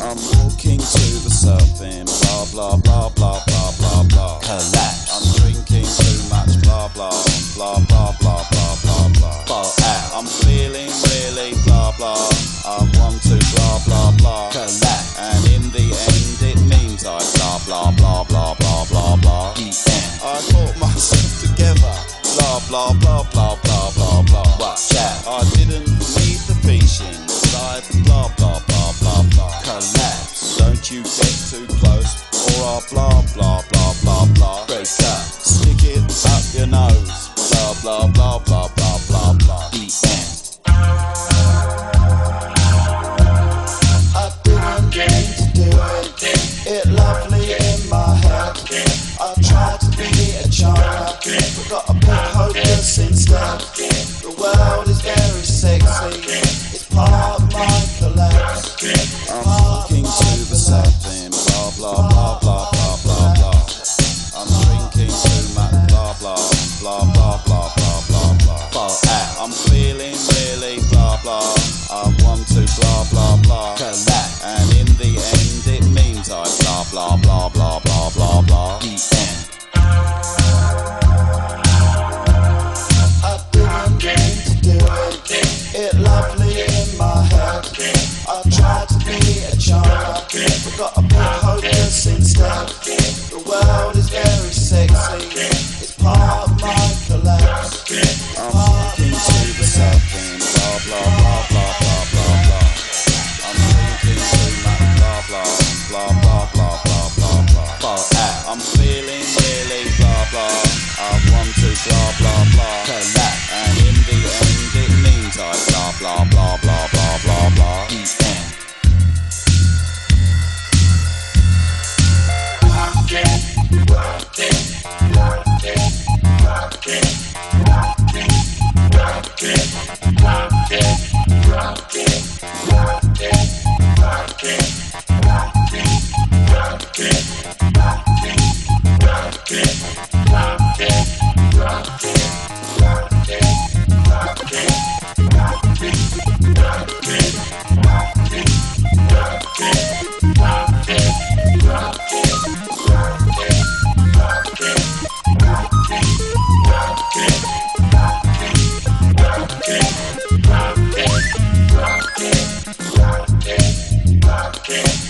I'm walking to the surfing, blah blah blah blah blah blah blah. Collapse. I'm drinking too much, blah blah blah blah blah blah blah blah. Fall out. I'm feeling really blah blah. I want to blah blah blah. Collapse. And in the end it means I blah blah blah blah blah blah blah. The end. I got myself together, blah blah blah blah blah blah blah. Watch out. I didn't need the fishing, but I blah blah blah blah blah. Collapse. Don't you get too close, or I'll blah blah blah blah blah. Break up. Stick it up your nose, blah blah blah blah blah blah blah. The end. I didn't mean to do it, it lovely in my head. I tried to be a child, but got a bit hopeless instead. The world is very sexy, it's part of my collapse. I'm walking to the surfing, blah blah blah blah blah blah blah. I'm drinking too much, blah blah blah blah blah blah blah blah. Fall out. I'm feeling really blah blah. I want to blah blah blah. Collapse. And in the end it means I blah blah blah blah blah blah blah. The end. I didn't mean to do it, it lovely in my head. I tried to be a child, but got a bit hopeless instead. The world is very sexy, it's part of my collapse. I'm walking to the surfing, blah blah blah blah blah blah blah. I'm drinking too much, blah blah blah blah blah blah blah blah. Fall out. I'm feeling really blah blah. I want to blah blah blah. Collapse. And in the end it means I blah blah blah blah blah blah blah. The end. Rockit.